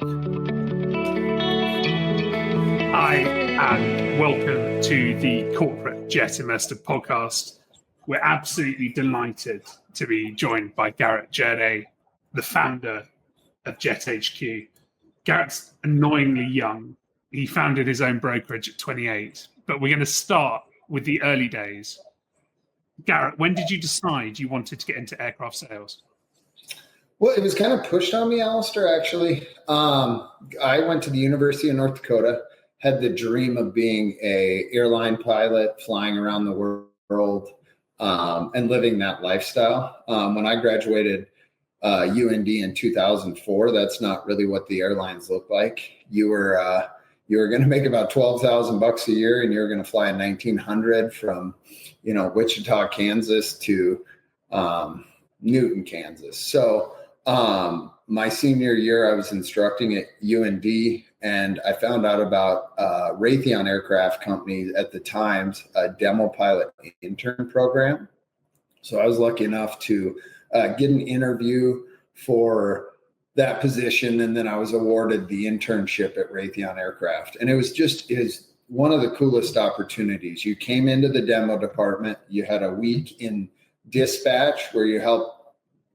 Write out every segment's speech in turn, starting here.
Hi, and welcome to the Corporate Jet Investor podcast. We're absolutely delighted to be joined by Garrett Jerde, the founder of JetHQ. Garrett's annoyingly young. He founded his own brokerage at 28, but we're going to start with the early days. Garrett, when did you decide you wanted to get into aircraft sales? Well, it was kind of pushed on me, Alasdair, actually. I went to the University of North Dakota, had the dream of being an airline pilot, flying around the world, and living that lifestyle. When I graduated UND in 2004, that's not really what the airlines look like. You were going to make about $12,000 a year, and you were going to fly a 1900 from, Wichita, Kansas to Newton, Kansas. So my senior year, I was instructing at UND, and I found out about Raytheon Aircraft company at the time's demo pilot intern program. So I was lucky enough to get an interview for that position, and then I was awarded the internship at Raytheon Aircraft. And it was one of the coolest opportunities. You came into the demo department, you had a week in dispatch where you helped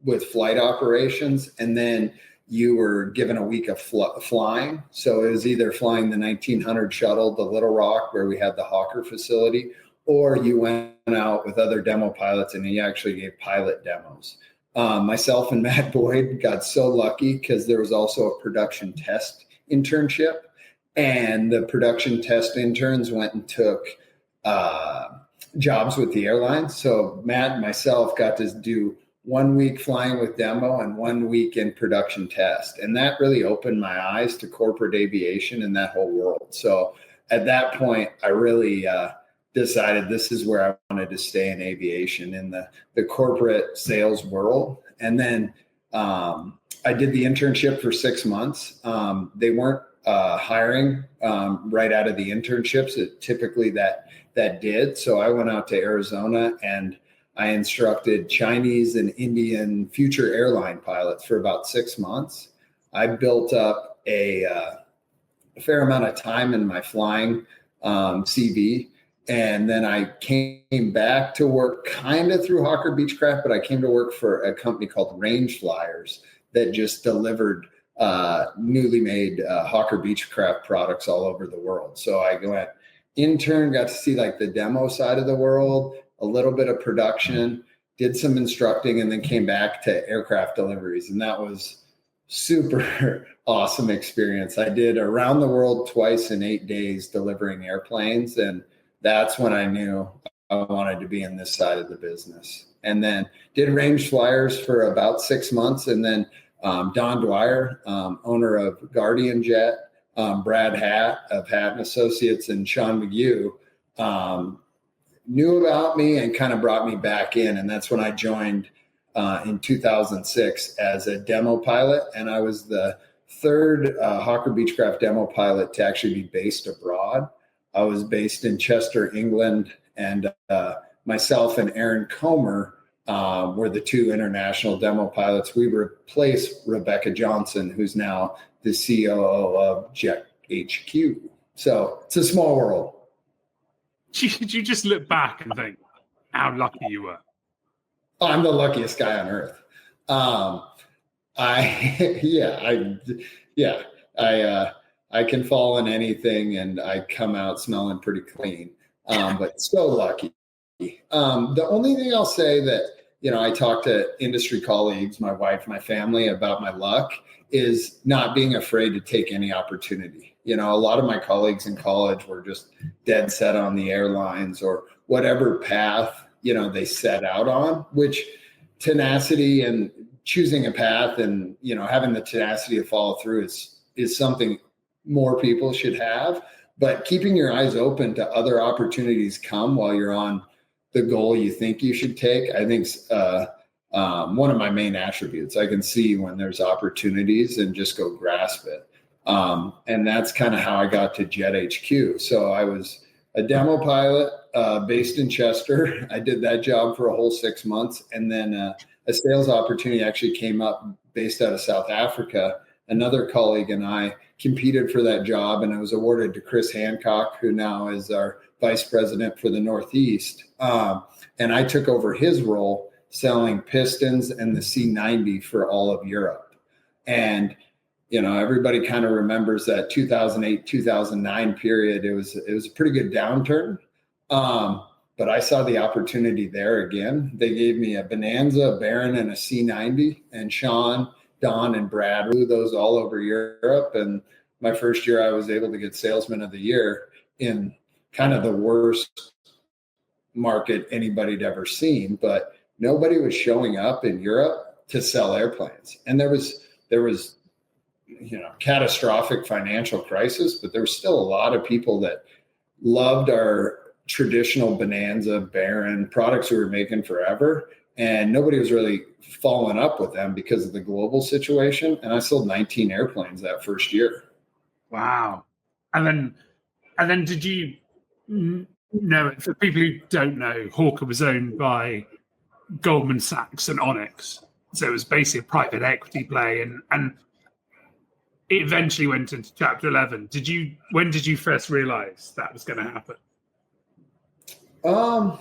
with flight operations, and then you were given a week of flying. So it was either flying the 1900 shuttle to Little Rock, where we had the Hawker facility, or you went out with other demo pilots and you actually gave pilot demos. Myself and Matt Boyd got so lucky because there was also a production test internship, and the production test interns went and took jobs with the airlines. So Matt and myself got to do 1 week flying with demo and 1 week in production test. And that really opened my eyes to corporate aviation and that whole world. So at that point, I really decided this is where I wanted to stay in aviation, in the corporate sales world. And then I did the internship for 6 months. They weren't hiring right out of the internships. Typically that did. So I went out to Arizona and I instructed Chinese and Indian future airline pilots for about 6 months. I built up a fair amount of time in my flying CV. And then I came back to work kind of through Hawker Beechcraft, but I came to work for a company called Range Flyers that just delivered newly made Hawker Beechcraft products all over the world. So I went intern, got to see like the demo side of the world, a little bit of production, did some instructing, and then came back to aircraft deliveries. And that was super awesome experience. I did around the world twice in 8 days delivering airplanes. And that's when I knew I wanted to be in this side of the business. And then did Range Flyers for about 6 months. And then Don Dwyer, owner of Guardian Jet, Brad Hatt of Hatt & Associates, and Sean McGew knew about me and kind of brought me back in. And that's when I joined in 2006 as a demo pilot. And I was the third Hawker Beechcraft demo pilot to actually be based abroad. I was based in Chester, England, and myself and Aaron Comer were the two international demo pilots. We replaced Rebecca Johnson, who's now the COO of JetHQ. So it's a small world. Did you just look back and think how lucky you were? Oh, I'm the luckiest guy on earth. I can fall in anything and I come out smelling pretty clean, but so lucky. The only thing I'll say that, I talk to industry colleagues, my wife, my family about my luck is not being afraid to take any opportunity. A lot of my colleagues in college were just dead set on the airlines or whatever path, they set out on, which tenacity and choosing a path and, having the tenacity to follow through is something more people should have. But keeping your eyes open to other opportunities come while you're on the goal you think you should take, I think one of my main attributes. I can see when there's opportunities and just go grasp it. And that's kind of how I got to JetHQ. So I was a demo pilot based in Chester. I did that job for a whole 6 months. And then a sales opportunity actually came up based out of South Africa another colleague and I competed for that job, and it was awarded to Chris Hancock, who now is our vice president for the Northeast. And I took over his role selling pistons and the C90 for all of Europe. And, everybody kind of remembers that 2008, 2009 period. It was a pretty good downturn. But I saw the opportunity there again. They gave me a Bonanza, a Baron, and a C90, and Sean, Don, and Brad flew those all over Europe. And my first year, I was able to get Salesman of the Year in kind of the worst market anybody'd ever seen. But nobody was showing up in Europe to sell airplanes. And there was catastrophic financial crisis, but there was still a lot of people that loved our traditional Bonanza, Baron products we were making forever. And nobody was really following up with them because of the global situation. And I sold 19 airplanes that first year. Wow. And then did you know, for people who don't know, Hawker was owned by Goldman Sachs and Onyx. So it was basically a private equity play, and it eventually went into Chapter 11. When did you first realize that was going to happen? Well,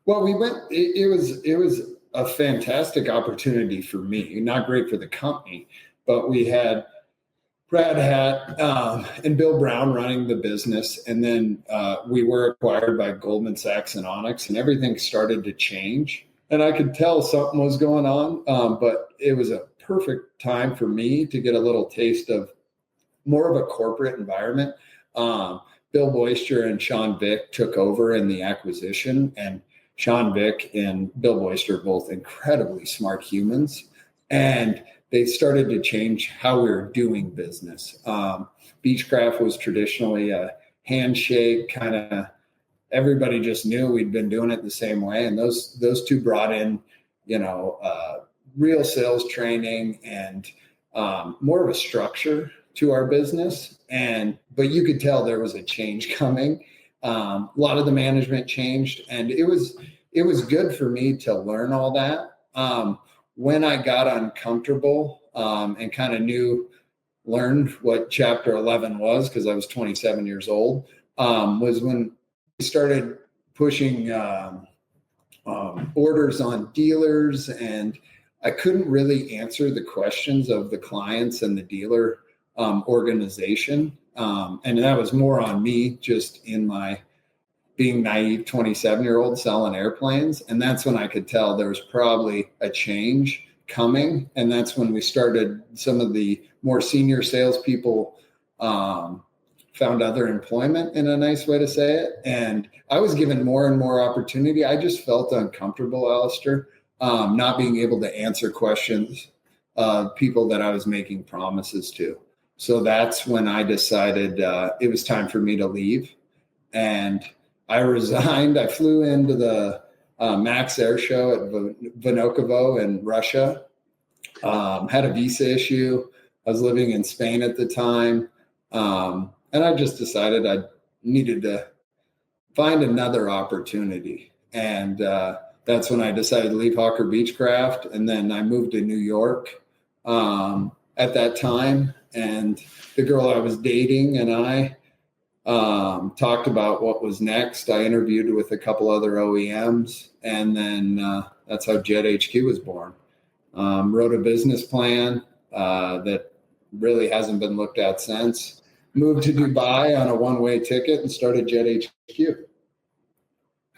it was a fantastic opportunity for me, not great for the company, but we had Brad Hatt and Bill Brown running the business. And then we were acquired by Goldman Sachs and Onyx, and everything started to change. And I could tell something was going on, but it was a perfect time for me to get a little taste of more of a corporate environment. Bill Boyster and Sean Vick took over in the acquisition, and Sean Vick and Bill Boyster are both incredibly smart humans. And they started to change how we were doing business. Beechcraft was traditionally a handshake, kind of everybody just knew we'd been doing it the same way. And those two brought in, real sales training and more of a structure to our business. But you could tell there was a change coming. A lot of the management changed, and it was good for me to learn all that. When I got uncomfortable and kind of learned what Chapter 11 was, because I was 27 years old, was when we started pushing orders on dealers, and I couldn't really answer the questions of the clients and the dealer organization. And that was more on me, just in my being naive 27-year-old selling airplanes. And that's when I could tell there was probably a change coming. And that's when we started, some of the more senior salespeople found other employment, in a nice way to say it. And I was given more and more opportunity. I just felt uncomfortable, Alasdair, not being able to answer questions of people that I was making promises to. So that's when I decided it was time for me to leave. And I resigned. I flew into the MAX Air Show at Vnukovo in Russia. Had a visa issue. I was living in Spain at the time. And I just decided I needed to find another opportunity. And that's when I decided to leave Hawker Beechcraft. And then I moved to New York at that time. And the girl I was dating and I talked about what was next. I interviewed with a couple other OEMs, and then that's how JetHQ was born. Wrote a business plan that really hasn't been looked at since. Moved to Dubai on a one-way ticket and started JetHQ.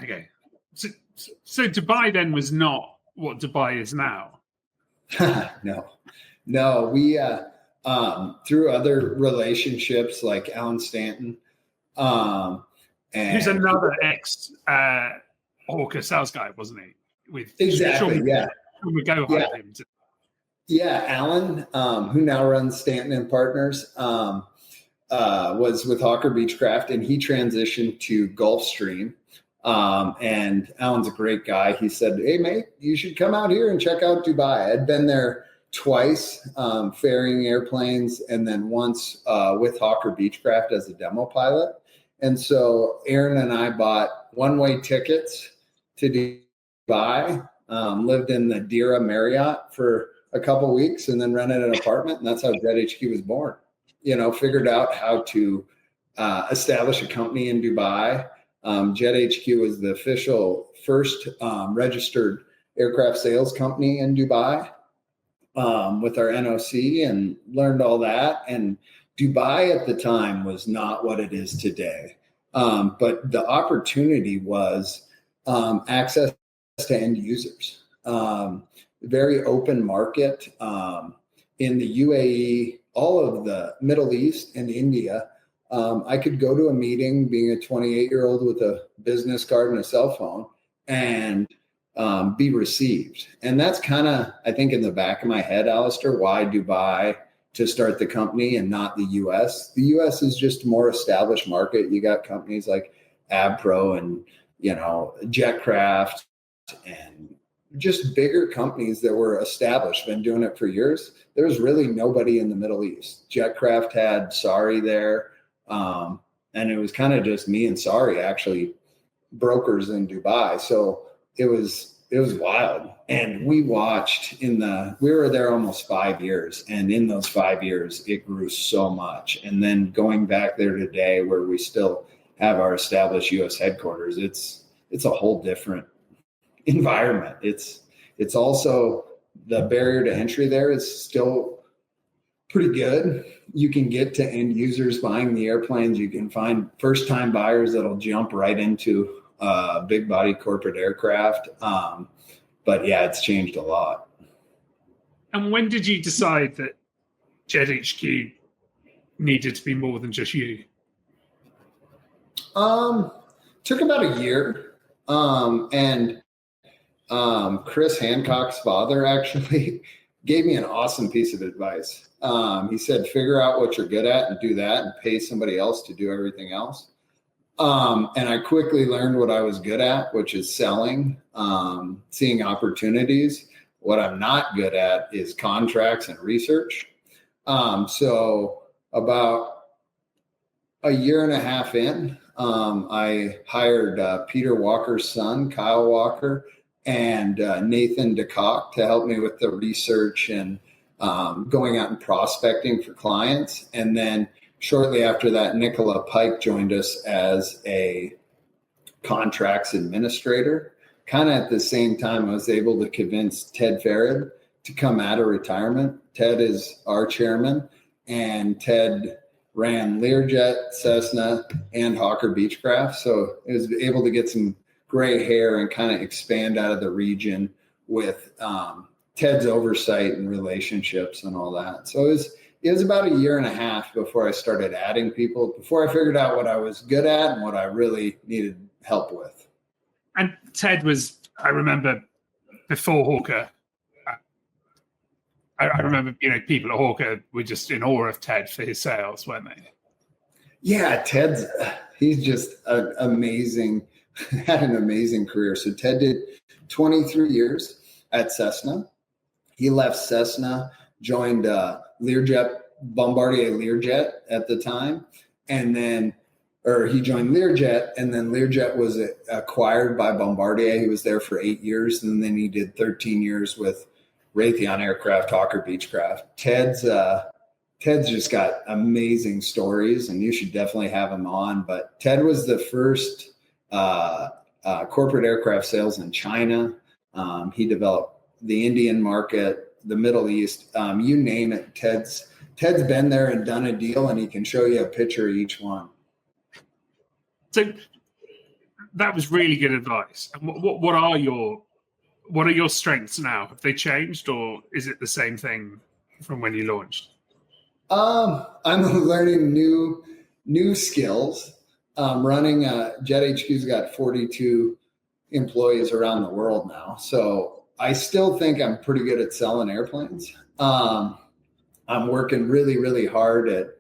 Okay. So Dubai then was not what Dubai is now? No. We, through other relationships like Alan Stanton, and who's another ex Hawker sales guy, wasn't he? Exactly, yeah. We go him. Yeah, Alan, who now runs Stanton and Partners, was with Hawker Beechcraft, and he transitioned to Gulfstream. And Alan's a great guy. He said, "Hey, mate, you should come out here and check out Dubai." I'd been there twice, ferrying airplanes, and then once with Hawker Beechcraft as a demo pilot. And so Aaron and I bought one-way tickets to Dubai, lived in the Dira Marriott for a couple of weeks and then rented an apartment. And that's how JetHQ was born. Figured out how to establish a company in Dubai. JetHQ was the official first registered aircraft sales company in Dubai with our NOC, and learned all that. And Dubai at the time was not what it is today. But the opportunity was access to end users. Very open market in the UAE, all of the Middle East and India. I could go to a meeting being a 28-year-old with a business card and a cell phone and be received. And that's kind of, I think, in the back of my head, Alasdair, why Dubai to start the company and not the US. The US is just a more established market. You got companies like AbPro and, JetCraft and just bigger companies that were established, been doing it for years. There's really nobody in the Middle East. JetCraft had Sari there. And it was kind of just me and Sari, actually, brokers in Dubai. So it was wild. And we watched we were there almost 5 years. And in those 5 years, it grew so much. And then going back there today, where we still have our established US headquarters, it's a whole different environment. It's also, the barrier to entry there is still pretty good. You can get to end users buying the airplanes. You can find first time buyers that'll jump right into big body corporate aircraft. But yeah, it's changed a lot. And when did you decide that JetHQ needed to be more than just you? Took about a year. And Chris Hancock's father actually gave me an awesome piece of advice. He said, figure out what you're good at and do that, and pay somebody else to do everything else. And I quickly learned what I was good at, which is selling, seeing opportunities. What I'm not good at is contracts and research. So about a year and a half in, I hired Peter Walker's son, Kyle Walker, and Nathan DeCock to help me with the research and going out and prospecting for clients. And then shortly after that, Nicola Pike joined us as a contracts administrator. Kind of at the same time, I was able to convince Ted Farid to come out of retirement. Ted is our chairman, and Ted ran Learjet, Cessna, and Hawker Beechcraft. So I was able to get some gray hair and kind of expand out of the region with Ted's oversight and relationships and all that. So it was about a year and a half before I started adding people, before I figured out what I was good at and what I really needed help with. And Ted was, I remember, before Hawker, I remember, people at Hawker were just in awe of Ted for his sales, weren't they? Yeah, he's just amazing, had an amazing career. So Ted did 23 years at Cessna. He left Cessna, joined Learjet, Bombardier Learjet at the time, he joined Learjet, and then Learjet was acquired by Bombardier. He was there for 8 years, and then he did 13 years with Raytheon Aircraft, Hawker Beechcraft. Ted's just got amazing stories, and you should definitely have him on. But Ted was the first corporate aircraft sales in China. He developed the Indian market, the Middle East, you name it. Ted's been there and done a deal, and he can show you a picture of each one. So that was really good advice. And what are your strengths now? Have they changed, or is it the same thing from when you launched? I'm learning new skills. Running JetHQ's got 42 employees around the world now, so I still think I'm pretty good at selling airplanes. I'm working really, really hard at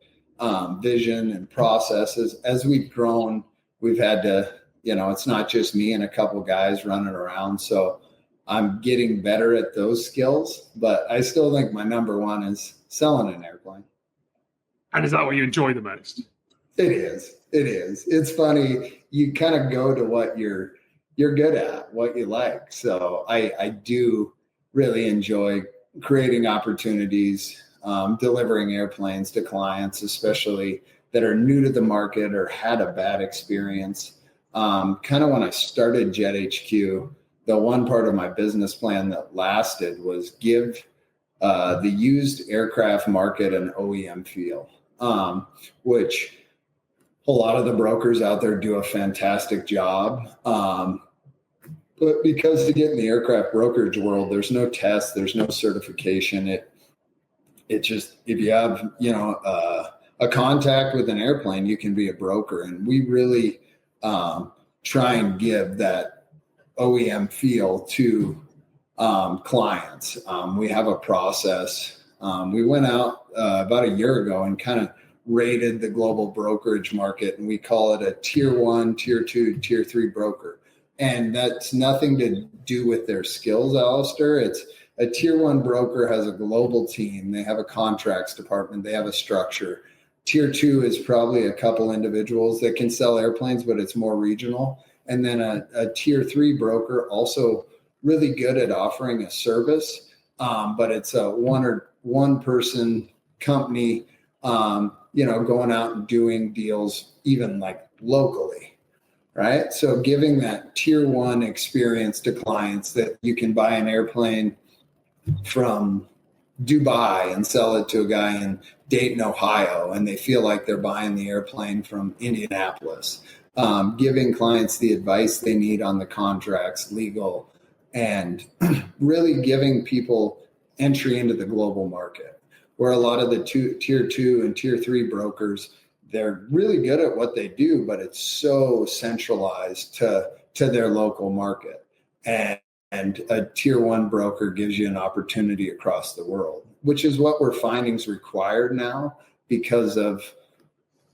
vision and processes. As we've grown, we've had to, it's not just me and a couple guys running around. So I'm getting better at those skills, but I still think my number one is selling an airplane. And is that what you enjoy the most? It is. It's funny. You kind of go to what you're good at, what you like. So I do really enjoy creating opportunities, delivering airplanes to clients, especially that are new to the market or had a bad experience. Kind of when I started JetHQ, the one part of my business plan that lasted was give the used aircraft market an OEM feel, which a lot of the brokers out there do a fantastic job. But because to get in the aircraft brokerage world, there's no test, there's no certification. It just, if you have, a contact with an airplane, you can be a broker. And we really try and give that OEM feel to clients. We have a process. We went out about a year ago and kind of rated the global brokerage market, and we call it a tier 1, tier 2, tier 3 broker. And that's nothing to do with their skills, Alasdair. It's a tier 1 broker has a global team. They have a contracts department. They have a structure. Tier 2 is probably a couple individuals that can sell airplanes, but it's more regional. And then a tier 3 broker, also really good at offering a service, but it's a one person company, going out and doing deals even like locally, right? So giving that tier 1 experience to clients that you can buy an airplane from Dubai and sell it to a guy in Dayton, Ohio, and they feel like they're buying the airplane from Indianapolis. Giving clients the advice they need on the contracts, legal, and really giving people entry into the global market, where a lot of the tier 2 and tier 3 brokers, they're really good at what they do, but it's so centralized to their local market. And a tier 1 broker gives you an opportunity across the world, which is what we're finding is required now because of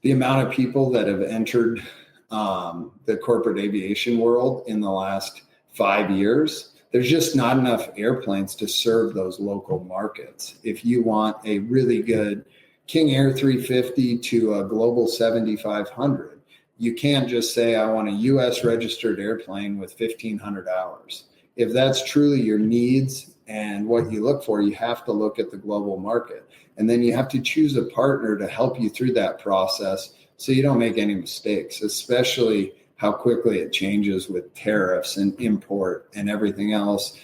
the amount of people that have entered the corporate aviation world in the last 5 years. There's just not enough airplanes to serve those local markets. If you want a really good King Air 350 to a Global 7500, you can't just say, I want a US registered airplane with 1,500 hours. If that's truly your needs and what you look for, you have to look at the global market. And then you have to choose a partner to help you through that process so you don't make any mistakes, especially how quickly it changes with tariffs and import and everything else,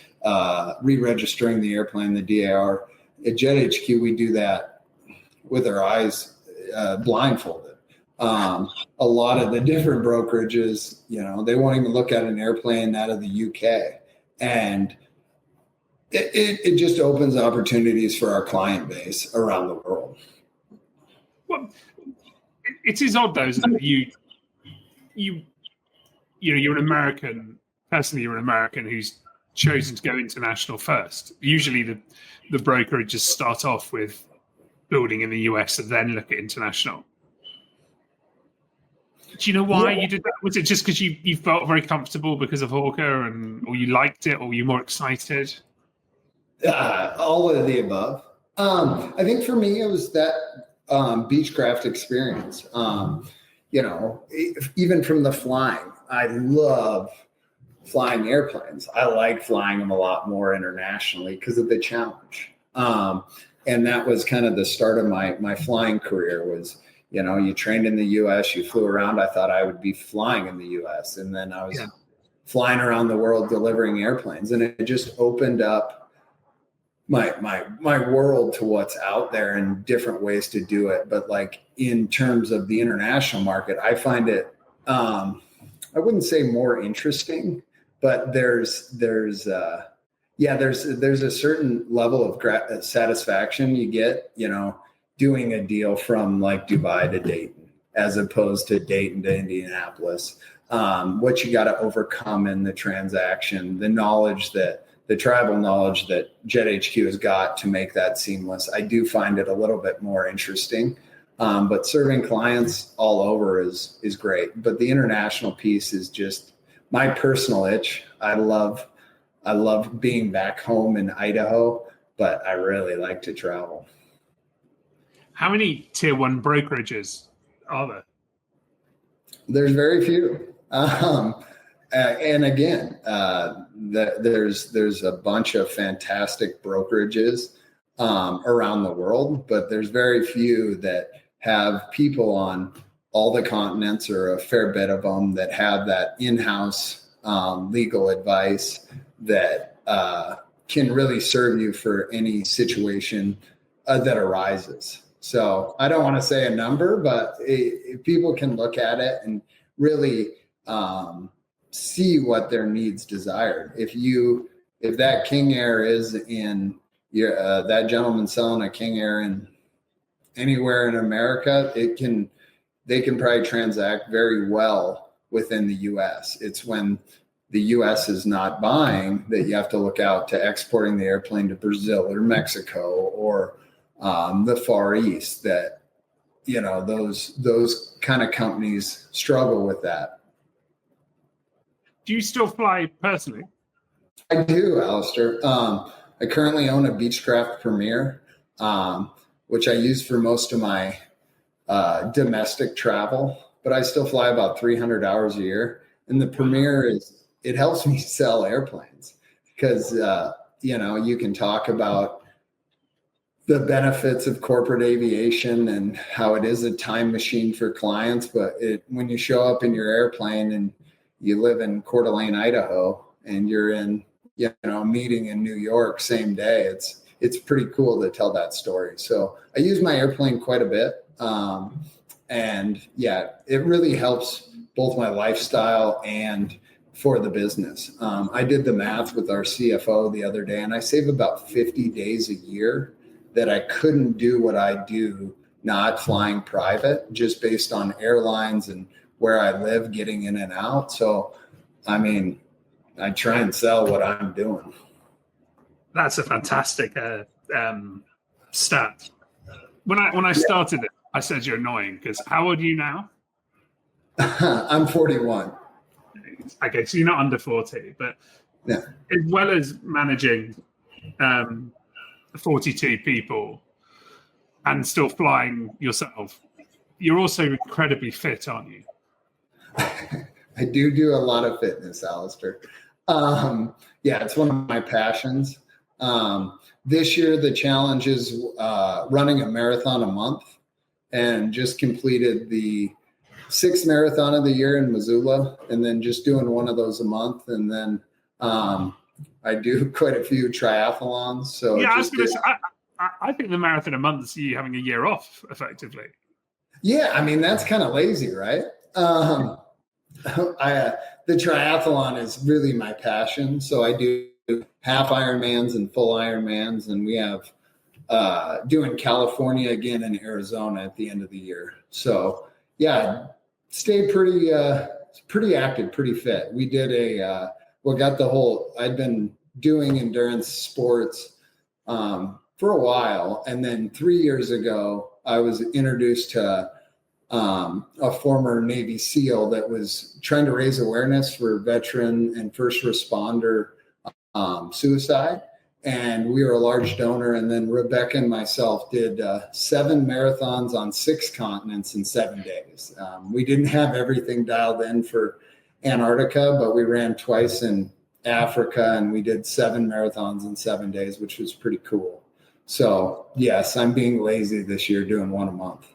re-registering the airplane, the DAR. At JetHQ, we do that with our eyes blindfolded. A lot of the different brokerages, they won't even look at an airplane out of the UK. And it just opens opportunities for our client base around the world. Well, it is odd, though, isn't it? You're an American, personally, you're an American who's chosen to go international first. Usually the brokerages start off with building in the US and then look at international. Do you know why you did that? Was it just because you felt very comfortable because of Hawker or you liked it, or were you more excited? All of the above. I think for me, it was that Beechcraft experience. Even from the flying, I love flying airplanes. I like flying them a lot more internationally because of the challenge. And that was kind of the start of my flying career was, you trained in the US, you flew around. I thought I would be flying in the US. And then I was flying around the world delivering airplanes. And it just opened up my world to what's out there and different ways to do it. But like in terms of the international market, I find it, I wouldn't say more interesting, but there's a certain level of satisfaction you get, doing a deal from like Dubai to Dayton, as opposed to Dayton to Indianapolis. What you got to overcome in the transaction, the tribal knowledge that JetHQ has got to make that seamless. I do find it a little bit more interesting, but serving clients all over is great. But the international piece is just my personal itch. I love being back home in Idaho, but I really like to travel. How many tier 1 brokerages are there? There's very few. And And again, there's a bunch of fantastic brokerages around the world, but there's very few that have people on all the continents, or a fair bit of them, that have that in-house legal advice that can really serve you for any situation that arises. So I don't want to say a number, but if people can look at it and really see what their needs desired. If that King Air is in your that gentleman selling a King Air in anywhere in America, they can probably transact very well within the U.S. It's when the U.S. is not buying that you have to look out to exporting the airplane to Brazil or Mexico or the Far East, that, those kind of companies struggle with that. Do you still fly personally? I do, Alasdair. I currently own a Beechcraft Premier, which I use for most of my domestic travel, but I still fly about 300 hours a year. And the Premier it helps me sell airplanes because, you can talk about the benefits of corporate aviation and how it is a time machine for clients. But when you show up in your airplane and you live in Coeur d'Alene, Idaho, and you're in, a meeting in New York same day, it's pretty cool to tell that story. So I use my airplane quite a bit. And yeah, it really helps both my lifestyle and for the business. I did the math with our CFO the other day, and I save about 50 days a year that I couldn't do what I do not flying private, just based on airlines and where I live, getting in and out. So, I mean, I try and sell what I'm doing. That's a fantastic stat. When I started it, I said you're annoying because how old are you now? I'm 41. Okay, so you're not under 40, but yeah. As well as managing 42 people and still flying yourself, you're also incredibly fit, aren't you? I do a lot of fitness, Alasdair. Yeah, it's one of my passions. This year, the challenge is running a marathon a month, and just completed the 6th marathon of the year in Missoula, and then just doing one of those a month. And then I do quite a few triathlons. So yeah, I think the marathon a month is you having a year off, effectively. Yeah, I mean, that's kind of lazy, right? The triathlon is really my passion. So I do half Ironmans and full Ironmans, and we have doing California again and Arizona at the end of the year. So yeah, stay pretty active, pretty fit. We did I'd been doing endurance sports for a while. And then 3 years ago, I was introduced to a former Navy SEAL that was trying to raise awareness for veteran and first responder suicide. And we were a large donor. And then Rebecca and myself did 7 marathons on 6 continents in 7 days. We didn't have everything dialed in for Antarctica, but we ran twice in Africa, and we did 7 marathons in 7 days, which was pretty cool. So yes, I'm being lazy this year, doing one a month.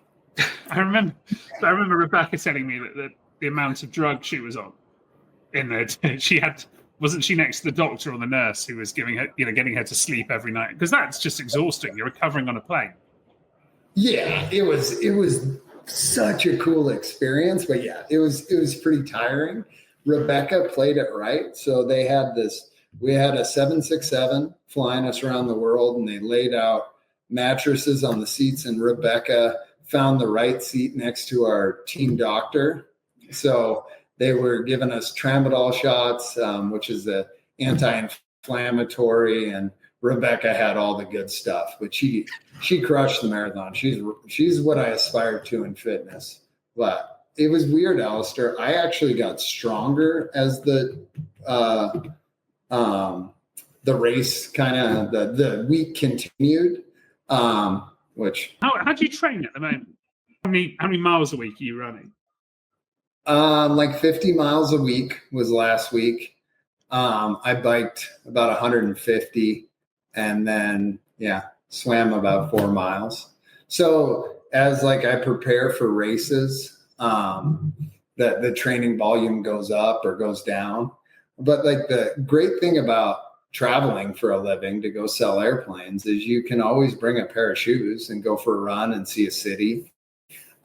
I remember Rebecca telling me that the amount of drugs she was on, in that wasn't she next to the doctor or the nurse who was giving her, getting her to sleep every night? Because that's just exhausting. You're recovering on a plane. Yeah, it was such a cool experience, but yeah, it was pretty tiring. Rebecca played it right. So we had a 767 flying us around the world, and they laid out mattresses on the seats, and Rebecca found the right seat next to our team doctor. So they were giving us tramadol shots, which is the anti-inflammatory, and Rebecca had all the good stuff, but she crushed the marathon. She's what I aspire to in fitness. But it was weird, Alasdair. I actually got stronger as the race kind of the week continued. Which how do you train at the moment? How many miles a week are you running? Like 50 miles a week was last week. I biked about 150 and then, swam about 4 miles. So as like I prepare for races, the training volume goes up or goes down. But like the great thing about traveling for a living to go sell airplanes is you can always bring a pair of shoes and go for a run and see a city.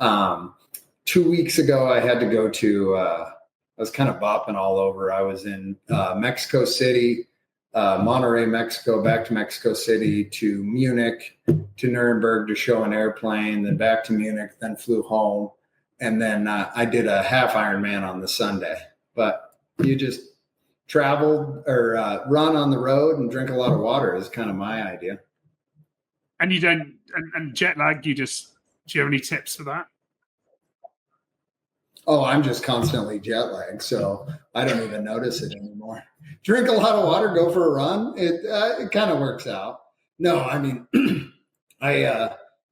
2 weeks ago, I had to go to, I was kind of bopping all over. I was in Mexico City, Monterrey, Mexico, back to Mexico City, to Munich, to Nuremberg to show an airplane, then back to Munich, then flew home. And then I did a half Ironman on the Sunday. But you just travel or run on the road and drink a lot of water is kind of my idea. And you don't, and jet lag, do you have any tips for that? Oh, I'm just constantly jet lagged, so I don't even notice it anymore. Drink a lot of water, go for a run. It kind of works out. No, I mean, I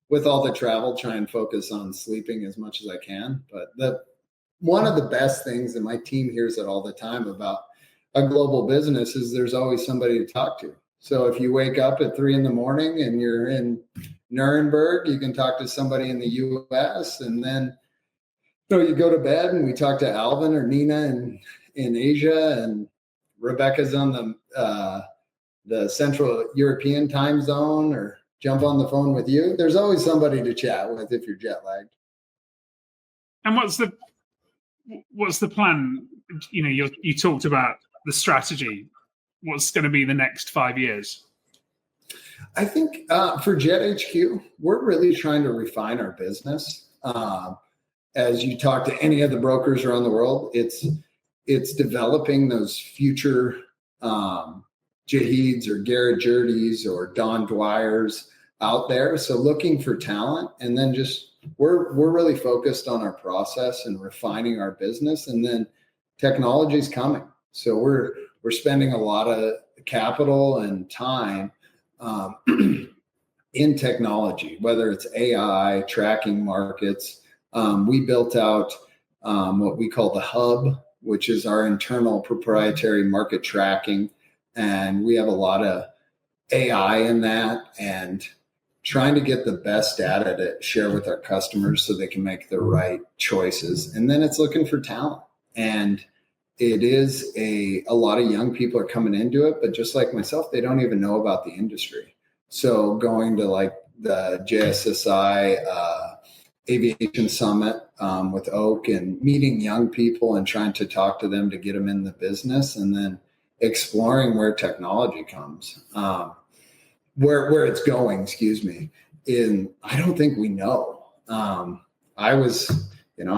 with all the travel, try and focus on sleeping as much as I can. But one of the best things, and my team hears it all the time about a global business, is there's always somebody to talk to. So if you wake up at 3 a.m. and you're in Nuremberg, you can talk to somebody in the U.S. and then you go to bed and we talk to Alvin or Nina in Asia, and Rebecca's on the Central European time zone, or jump on the phone with you. There's always somebody to chat with if you're jet lagged. And what's the plan? You know, you talked about the strategy. What's going to be the next 5 years? I think for JetHQ, we're really trying to refine our business. As you talk to any of the brokers around the world, it's developing those future Jahids or Garrett Jerdes or Don Dwyers out there. So looking for talent, and then just we're really focused on our process and refining our business, and then technology's coming. So we're spending a lot of capital and time in technology, whether it's AI, tracking markets. We built out what we call the hub, which is our internal proprietary market tracking. And we have a lot of AI in that, and trying to get the best data to share with our customers so they can make the right choices. And then it's looking for talent. And it is a lot of young people are coming into it, but just like myself, they don't even know about the industry. So going to like the JSSI Aviation Summit with Oak and meeting young people and trying to talk to them to get them in the business, and then exploring where technology comes, where it's going, I don't think we know. I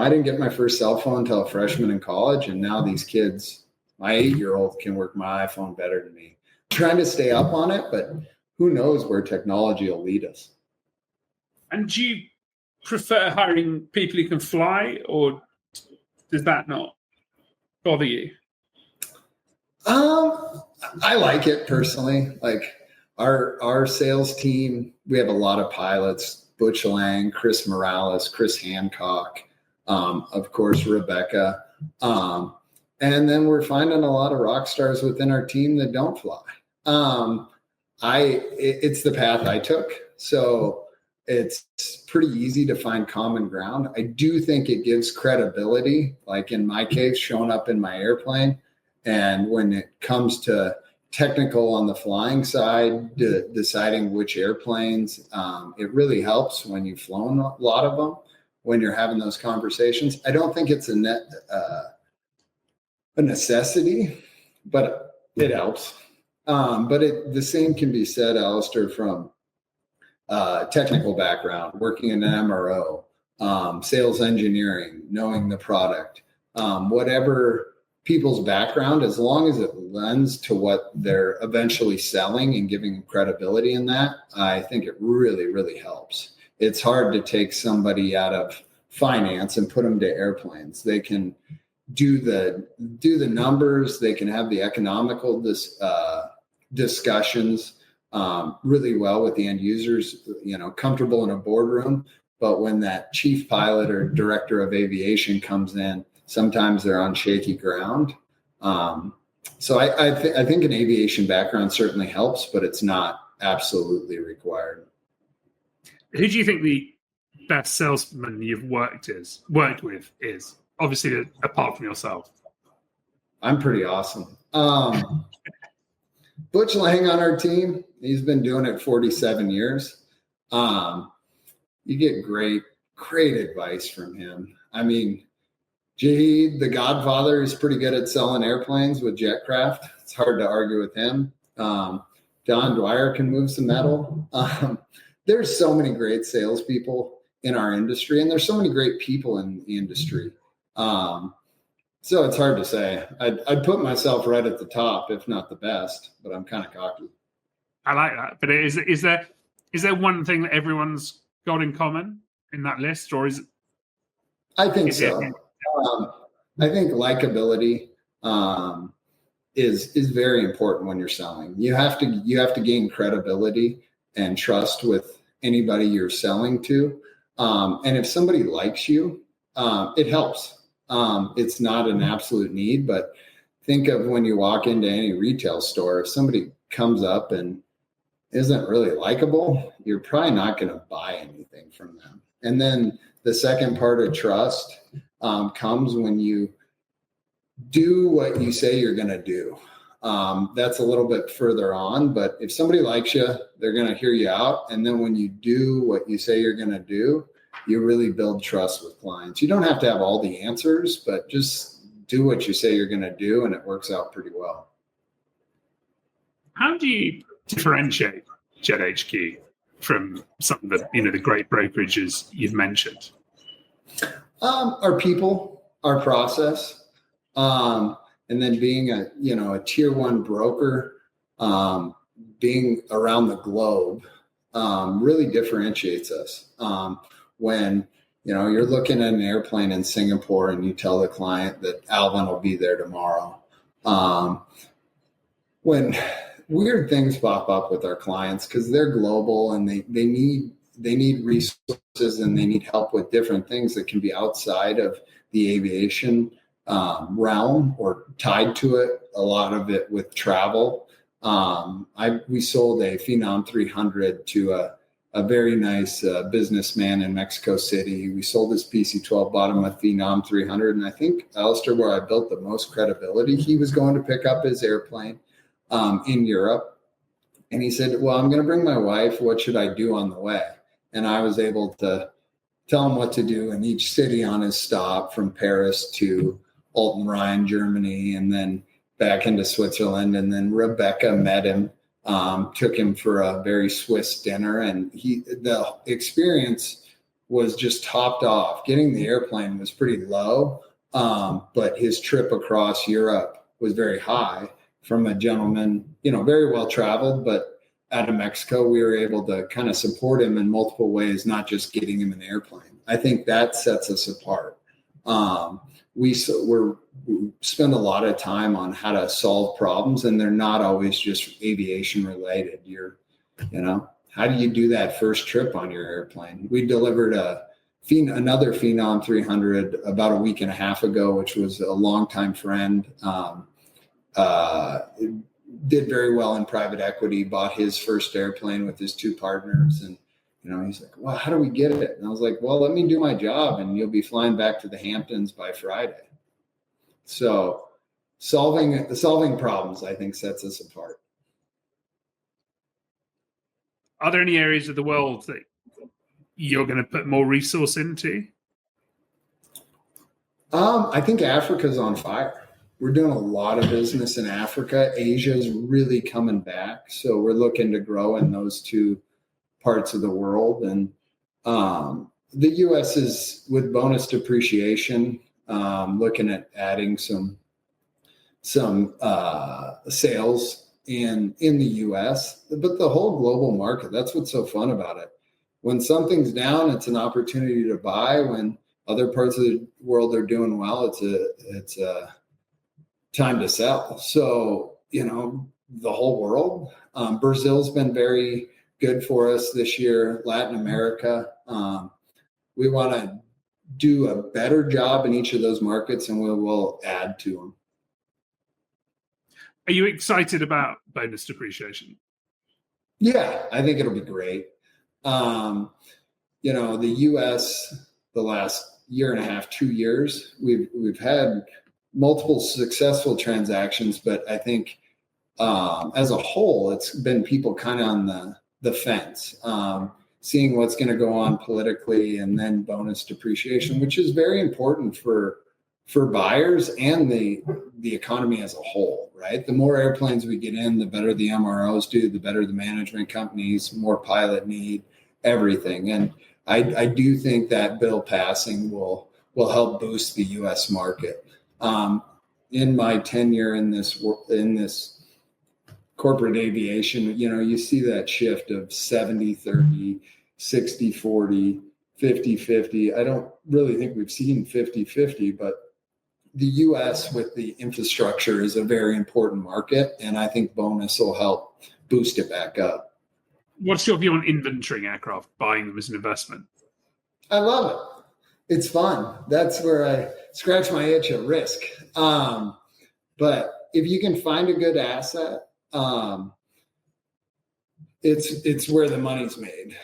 didn't get my first cell phone until a freshman in college, and now these kids, my 8-year-old can work my iPhone better than me. I'm trying to stay up on it, but who knows where technology will lead us. And do you prefer hiring people who can fly, or does that not bother you? I like it personally. Like our sales team, we have a lot of pilots: Butch Lang, Chris Morales, Chris Hancock, of course, Rebecca. And then we're finding a lot of rock stars within our team that don't fly. It's the path I took. So it's pretty easy to find common ground. I do think it gives credibility, like in my case, showing up in my airplane. And when it comes to technical on the flying side, deciding which airplanes, it really helps when you've flown a lot of them, when you're having those conversations. I don't think it's a necessity, but it helps. But the same can be said, Alasdair, from technical background, working in an MRO, sales engineering, knowing the product, whatever people's background, as long as it lends to what they're eventually selling and giving them credibility in that, I think it really, really helps. It's hard to take somebody out of finance and put them to airplanes. They can do the numbers, they can have the economical discussions really well with the end users, comfortable in a boardroom. But when that chief pilot or director of aviation comes in sometimes they're on shaky ground. So I think an aviation background certainly helps, but it's not absolutely required. Who do you think the best salesman you've worked with is? Obviously, apart from yourself. I'm pretty awesome. Butch Lang on our team, he's been doing it 47 years. You get great advice from him. I mean, Jahid, the Godfather, is pretty good at selling airplanes with Jetcraft. It's hard to argue with him. Don Dwyer can move some metal. There's so many great salespeople in our industry, and there's so many great people in the industry. So it's hard to say. I'd put myself right at the top, if not the best, but I'm kind of cocky. I like that. But is there one thing that everyone's got in common in that list, or is it? I think so. I think likability is very important when you're selling. You have to gain credibility and trust with anybody you're selling to. And if somebody likes you, it helps. It's not an absolute need, but think of when you walk into any retail store, if somebody comes up and isn't really likable, you're probably not going to buy anything from them. And then the second part of trust comes when you do what you say you're going to do. That's a little bit further on, but if somebody likes you, they're going to hear you out. And then when you do what you say you're going to do, you really build trust with clients. You don't have to have all the answers, but just do what you say you're going to do, and it works out pretty well. How do you differentiate JetHQ from some of the great brokerages you've mentioned? Our people, our process, and then being a tier one broker, being around the globe, really differentiates us. When you're looking at an airplane in Singapore and you tell the client that Alvin will be there tomorrow, when weird things pop up with our clients because they're global and they need resources and they need help with different things that can be outside of the aviation realm or tied to it, a lot of it with travel. We sold a Phenom 300 to a very nice businessman in Mexico City. We sold his PC-12, bought him a Phenom 300. And I think Alasdair, where I built the most credibility, he was going to pick up his airplane in Europe. And he said, well, I'm going to bring my wife. What should I do on the way? And I was able to tell him what to do in each city on his stop, from Paris to Alton Rhein, Germany, and then back into Switzerland. And then Rebecca met him, took him for a very Swiss dinner. And the experience was just topped off. Getting the airplane was pretty low, but his trip across Europe was very high from a gentleman, very well traveled, but out of Mexico, we were able to kind of support him in multiple ways, not just getting him an airplane. I think that sets us apart. We spend a lot of time on how to solve problems, and they're not always just aviation related. How do you do that first trip on your airplane? We delivered another Phenom 300 about a week and a half ago, which was a longtime friend. Did very well in private equity, bought his first airplane with his two partners. And, he's like, well, how do we get it? And I was like, well, let me do my job and you'll be flying back to the Hamptons by Friday. So solving problems, I think, sets us apart. Are there any areas of the world that you're going to put more resource into? I think Africa's on fire. We're doing a lot of business in Africa. Asia's really coming back. So we're looking to grow in those two parts of the world. And the U.S. is, with bonus depreciation, looking at adding some sales in the U.S. But the whole global market, that's what's so fun about it. When something's down, it's an opportunity to buy. When other parts of the world are doing well, it's a time to sell. So, the whole world. Brazil's been very good for us this year. Latin America. We want to do a better job in each of those markets, and we will add to them. Are you excited about bonus depreciation? Yeah, I think it'll be great. The U.S. the last year and a half, 2 years, we've had multiple successful transactions, but I think as a whole, it's been people kind of on the fence, seeing what's going to go on politically, and then bonus depreciation, which is very important for buyers and the economy as a whole, right? The more airplanes we get in, the better the MROs do, the better the management companies, more pilot need, everything. And I do think that bill passing will help boost the U.S. market. In my tenure in this corporate aviation, you see that shift of 70-30, 60-40, 50-50. I don't really think we've seen 50-50, but the U.S. with the infrastructure is a very important market, and I think bonus will help boost it back up. What's your view on inventorying aircraft, buying them as an investment? I love it. It's fun. That's where I scratch my itch at risk. But if you can find a good asset, it's where the money's made.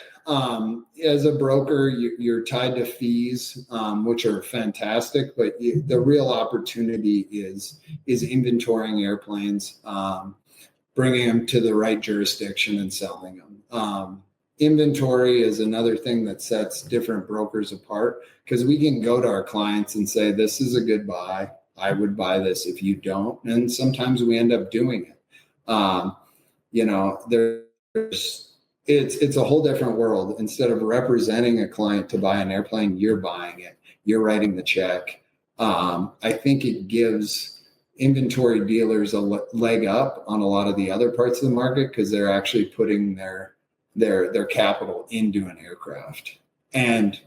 As a broker, you're tied to fees, which are fantastic, but the real opportunity is inventorying airplanes, bringing them to the right jurisdiction and selling them. Inventory is another thing that sets different brokers apart, because we can go to our clients and say, this is a good buy. I would buy this if you don't. And sometimes we end up doing it. It's a whole different world. Instead of representing a client to buy an airplane, you're buying it. You're writing the check. I think it gives inventory dealers a leg up on a lot of the other parts of the market, because they're actually putting their capital into an aircraft. And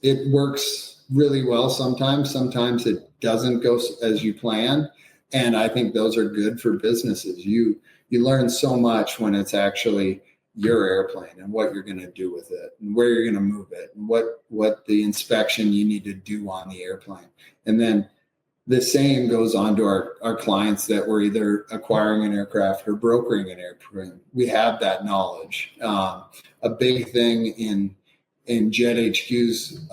it works really well sometimes. Sometimes it doesn't go as you plan. And I think those are good for businesses. You learn so much when it's actually your airplane and what you're going to do with it and where you're going to move it and what the inspection you need to do on the airplane. And then the same goes on to our clients that we're either acquiring an aircraft or brokering an airplane. We have that knowledge. A big thing in JetHQ's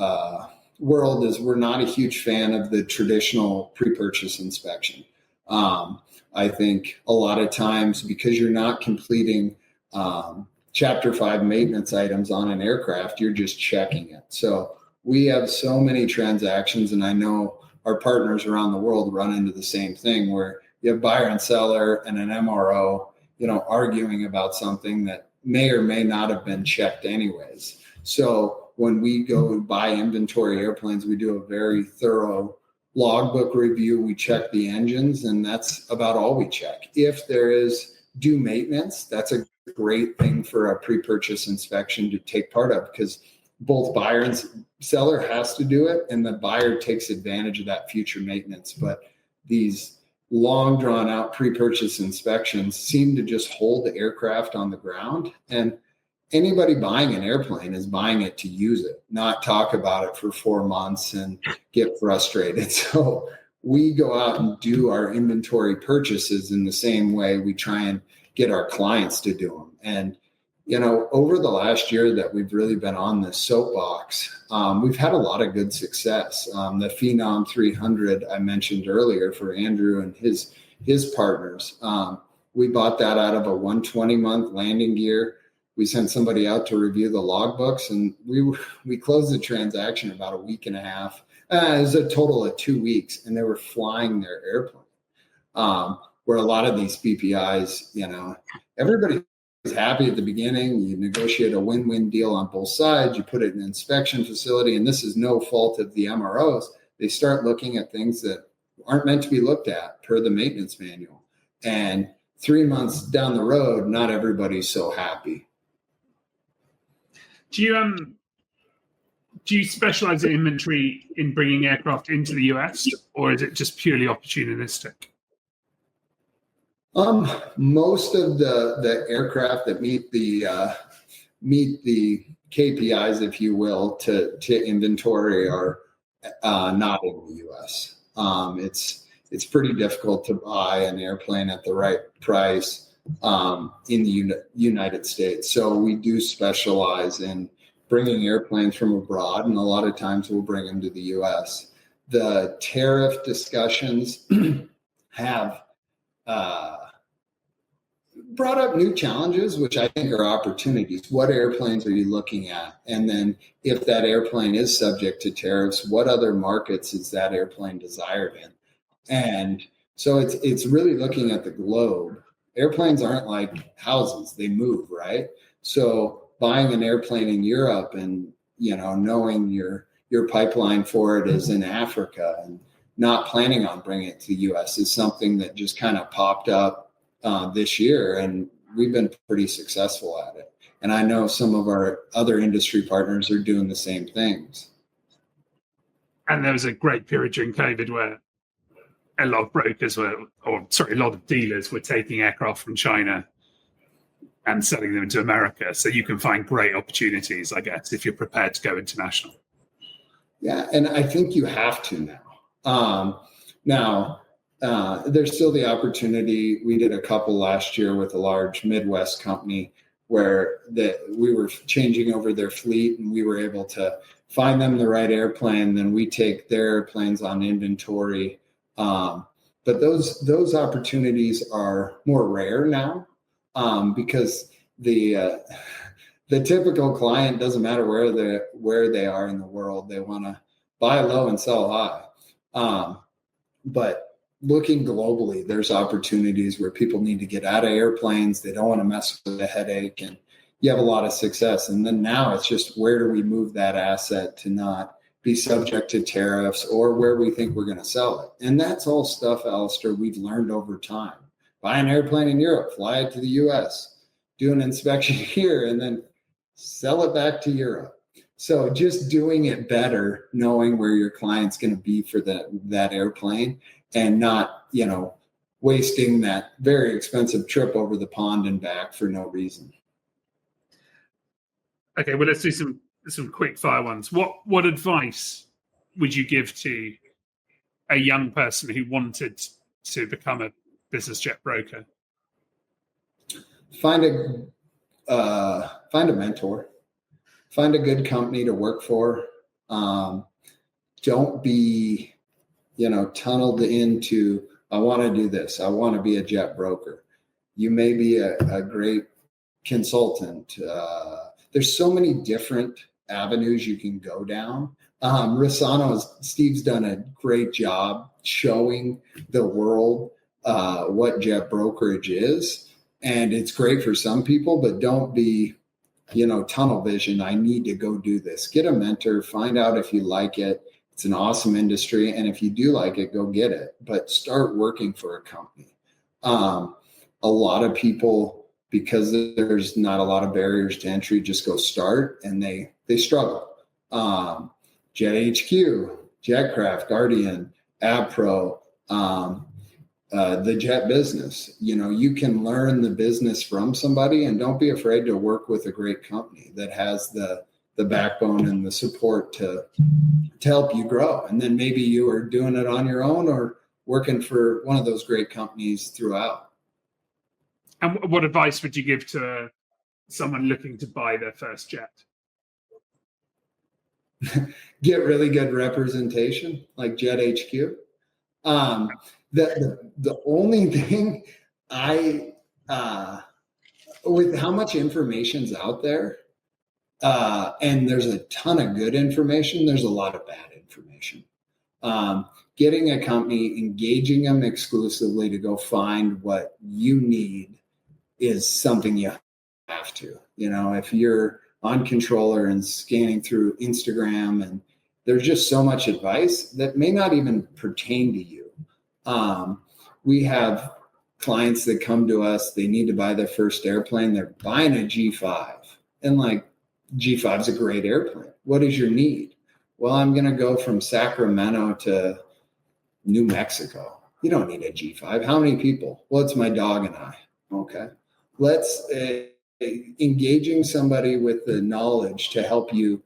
world is we're not a huge fan of the traditional pre-purchase inspection. I think a lot of times, because you're not completing Chapter 5 maintenance items on an aircraft, you're just checking it. So we have so many transactions, and I know our partners around the world run into the same thing, where you have buyer and seller and an MRO, arguing about something that may or may not have been checked anyways. So when we go buy inventory airplanes, we do a very thorough logbook review. We check the engines, and that's about all we check. If there is due maintenance, that's a great thing for a pre-purchase inspection to take part of, because both buyer and seller has to do it, and the buyer takes advantage of that future maintenance. But these long drawn out pre-purchase inspections seem to just hold the aircraft on the ground, and anybody buying an airplane is buying it to use it, not talk about it for 4 months and get frustrated. So we go out and do our inventory purchases in the same way we try and get our clients to do them. And, over the last year that we've really been on this soapbox, we've had a lot of good success. The Phenom 300 I mentioned earlier for Andrew and his partners. We bought that out of a 120-month landing gear. We sent somebody out to review the logbooks, and we closed the transaction about a week and a half. It was a total of 2 weeks, and they were flying their airplane. Where a lot of these PPIs, everybody is happy at the beginning. You negotiate a win-win deal on both sides. You put it in an inspection facility, and this is no fault of the MROs. They start looking at things that aren't meant to be looked at per the maintenance manual. And 3 months down the road, not everybody's so happy. Do you specialize in inventory in bringing aircraft into the US, or is it just purely opportunistic? Most of the aircraft that meet the KPIs, if you will, to inventory are not in the U.S. It's pretty difficult to buy an airplane at the right price in the United States. So we do specialize in bringing airplanes from abroad, and a lot of times we'll bring them to the U.S. The tariff discussions have brought up new challenges, which I think are opportunities. What airplanes are you looking at? And then if that airplane is subject to tariffs, what other markets is that airplane desired in? And so it's really looking at the globe. Airplanes aren't like houses, they move, right? So buying an airplane in Europe and, knowing your pipeline for it is in Africa and not planning on bringing it to the US is something that just kind of popped up this year, and we've been pretty successful at it. And I know some of our other industry partners are doing the same things. And there was a great period during COVID where a lot of dealers were taking aircraft from China and selling them into America. So you can find great opportunities, I guess, if you're prepared to go international. Yeah, and I think you have to now. There's still the opportunity. We did a couple last year with a large Midwest company where we were changing over their fleet, and we were able to find them the right airplane. Then we take their airplanes on inventory. But those opportunities are more rare now because the typical client, doesn't matter where they are in the world, they want to buy low and sell high. But looking globally, there's opportunities where people need to get out of airplanes. They don't want to mess with a headache, and you have a lot of success. And then now it's just, where do we move that asset to not be subject to tariffs, or where we think we're going to sell it? And that's all stuff, Alasdair, we've learned over time. Buy an airplane in Europe, fly it to the US, do an inspection here, and then sell it back to Europe. So just doing it better, knowing where your client's going to be for that airplane, and not, wasting that very expensive trip over the pond and back for no reason. Okay, well, let's do some quick fire ones. What advice would you give to a young person who wanted to become a business jet broker? Find a mentor. Find a good company to work for. Don't be, tunneled into, I want to do this. I want to be a jet broker. You may be a great consultant. There's so many different avenues you can go down. Steve's done a great job showing the world what jet brokerage is. And it's great for some people, but don't be, tunnel vision. I need to go do this. Get a mentor, find out if you like it. It's an awesome industry. And if you do like it, go get it, but start working for a company. A lot of people, because there's not a lot of barriers to entry, just go start, and they struggle. JetHQ, Jetcraft, Guardian, AbPro, the jet business. You can learn the business from somebody, and don't be afraid to work with a great company that has the backbone and the support to help you grow. And then maybe you are doing it on your own or working for one of those great companies throughout. And what advice would you give to someone looking to buy their first jet? Get really good representation, like JetHQ. The only thing with how much information's out there, and there's a ton of good information, there's a lot of bad information. Getting a company, engaging them exclusively to go find what you need is something you have to. If you're on controller and scanning through Instagram, and there's just so much advice that may not even pertain to you. We have clients that come to us, they need to buy their first airplane. They're buying a G5, and G5 is a great airplane. What is your need? Well, I'm going to go from Sacramento to New Mexico. You don't need a G5. How many people? Well, it's my dog and I. Okay. engaging somebody with the knowledge to help you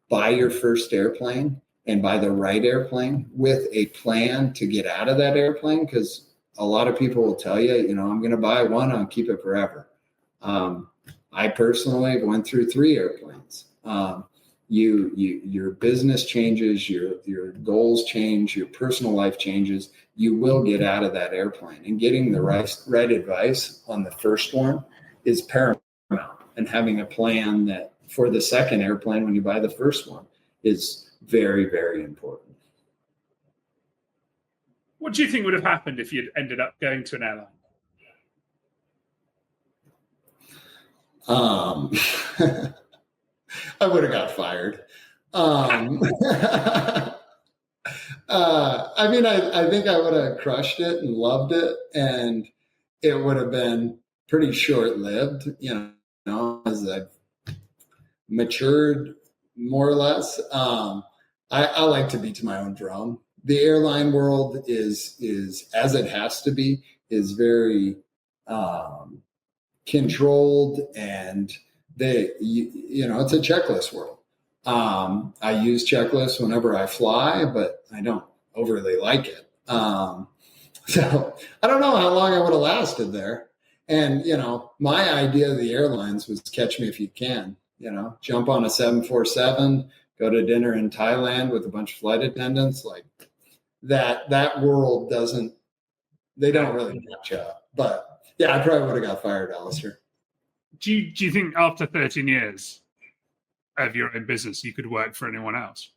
buy your first airplane and buy the right airplane with a plan to get out of that airplane. Because a lot of people will tell you, I'm going to buy one, I'll keep it forever. I personally went through 3 airplanes. Your business changes, your goals change, your personal life changes. You will get out of that airplane, and getting the right advice on the first one is paramount. And having a plan that for the second airplane, when you buy the first one, is very, very important. What do you think would have happened if you'd ended up going to an airline? I would have got fired. I think I would have crushed it and loved it, and it would have been pretty short-lived, as I've matured more or less. I like to be to my own drum. The airline world is as it has to be, is very controlled, and it's a checklist world. I use checklists whenever I fly, but I don't overly like it. So I don't know how long I would have lasted there. And, my idea of the airlines was catch me if you can, jump on a 747, go to dinner in Thailand with a bunch of flight attendants. Like that world they don't really catch up. But yeah, I probably would have got fired, Alasdair. Do you think after 13 years of your own business, you could work for anyone else?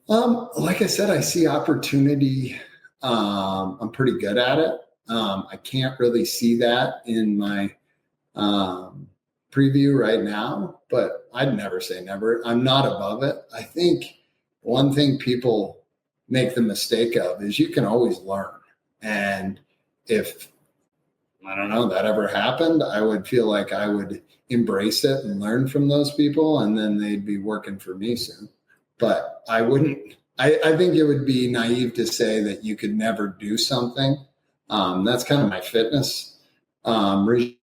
Like I said, I see opportunity. I'm pretty good at it. I can't really see that in my preview right now, but I'd never say never. I'm not above it. I think one thing people make the mistake of is you can always learn. And if, I don't know, that ever happened, I would feel like I would embrace it and learn from those people, and then they'd be working for me soon. But I wouldn't. I think it would be naive to say that you could never do something. That's kind of my fitness regime.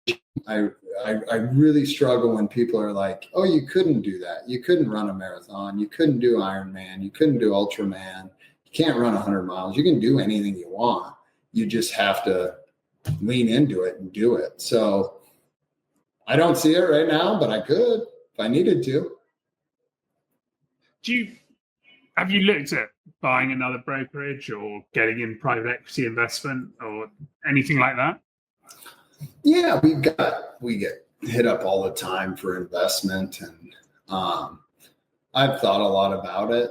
I really struggle when people are like, oh, you couldn't do that. You couldn't run a marathon. You couldn't do Ironman. You couldn't do Ultraman. You can't run 100 miles. You can do anything you want. You just have to lean into it and do it. So I don't see it right now, but I could if I needed to. Have you looked at buying another brokerage or getting in private equity investment or anything like that? Yeah, we get hit up all the time for investment, and I've thought a lot about it.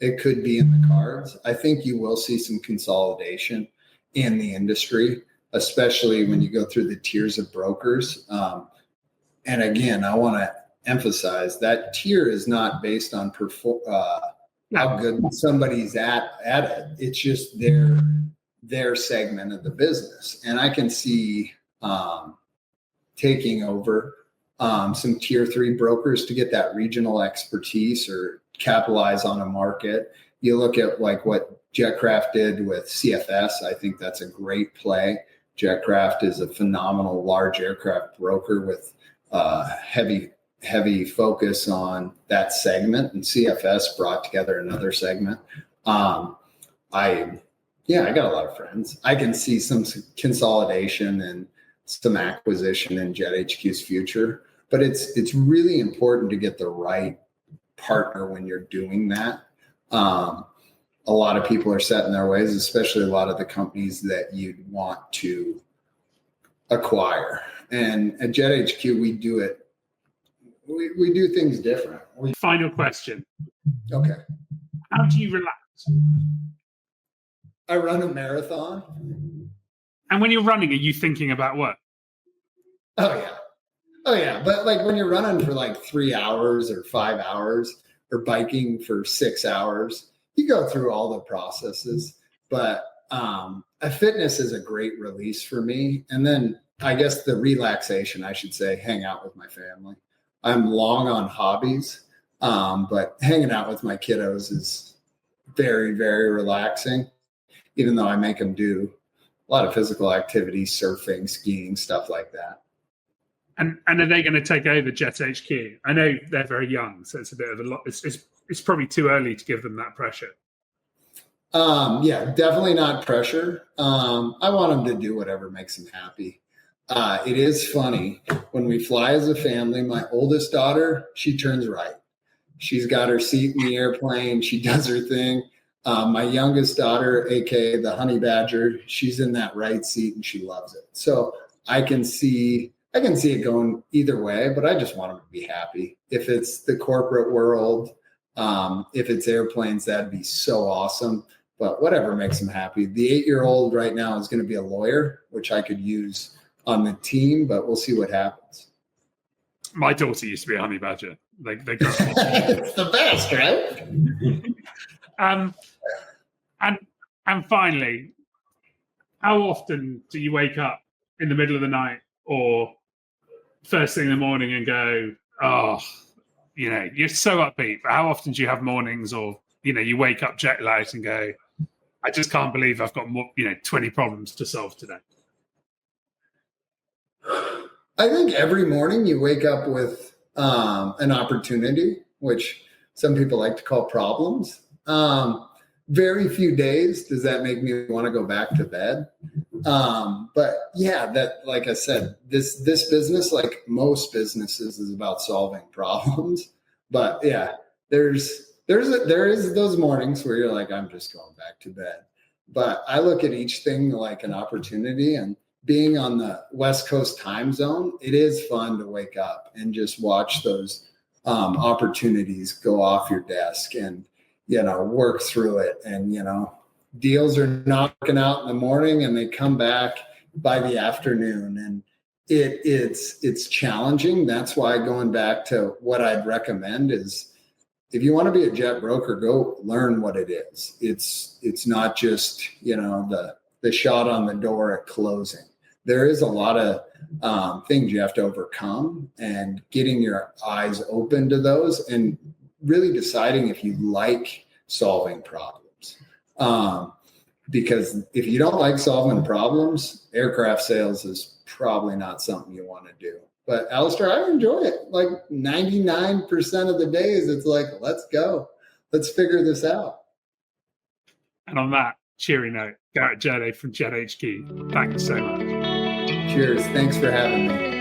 It could be in the cards. I think you will see some consolidation in the industry, especially when you go through the tiers of brokers. And again, I want to emphasize that tier is not based on how good somebody's at it. It's just their segment of the business. And I can see taking over some tier 3 brokers to get that regional expertise or capitalize on a market. You look at like what JetCraft did with CFS. I think that's a great play. JetCraft is a phenomenal large aircraft broker with heavy focus on that segment, and CFS brought together another segment. I got a lot of friends. I can see some consolidation and some acquisition in JetHQ's future, but it's really important to get the right partner when you're doing that. A lot of people are set in their ways, especially a lot of the companies that you'd want to acquire. And at JetHQ, we do it. We do things different. Final question. Okay. How do you relax? I run a marathon. And when you're running, are you thinking about what? Oh yeah. But like when you're running for like 3 hours or 5 hours or biking for 6 hours, you go through all the processes. But fitness is a great release for me. And then I guess the relaxation, I should say, hang out with my family. I'm long on hobbies, but hanging out with my kiddos is very, very relaxing, even though I make them do a lot of physical activity, surfing, skiing, stuff like that. And are they going to take over JetHQ? I know they're very young, so it's a bit of a lot. It's probably too early to give them that pressure. Yeah, definitely not pressure. I want them to do whatever makes them happy. It is funny when we fly as a family. My oldest daughter, she turns right. She's got her seat in the airplane. She does her thing. My youngest daughter, aka the honey badger, she's in that right seat and she loves it. So I can see it going either way, but I just want them to be happy. If it's the corporate world, if it's airplanes, that'd be so awesome. But whatever makes them happy. The 8-year-old right now is going to be a lawyer, which I could use on the team, but we'll see what happens. My daughter used to be a honey badger. It's the best, right? And finally, how often do you wake up in the middle of the night or first thing in the morning and go, oh, you're so upbeat, but how often do you have mornings or, you wake up jet lagged and go, I just can't believe I've got more, 20 problems to solve today? I think every morning you wake up with an opportunity, which some people like to call problems. Very few days does that make me want to go back to bed. But yeah, that, like I said, this business, like most businesses, is about solving problems. But yeah, there is those mornings where you're like, I'm just going back to bed. But I look at each thing like an opportunity, and being on the West Coast time zone, it is fun to wake up and just watch those opportunities go off your desk and, work through it. And, deals are not working out in the morning and they come back by the afternoon, and it's challenging. That's why going back to what I'd recommend is, if you want to be a jet broker, go learn what it is. It's not just, the shot on the door at closing. There is a lot of things you have to overcome, and getting your eyes open to those and really deciding if you like solving problems. Because if you don't like solving problems, aircraft sales is probably not something you want to do. But Alasdair, I enjoy it. Like 99% of the days, it's like, let's go. Let's figure this out. And on that cheery note, Garrett Jerde from JetHQ, thanks so much. Cheers. Thanks for having me.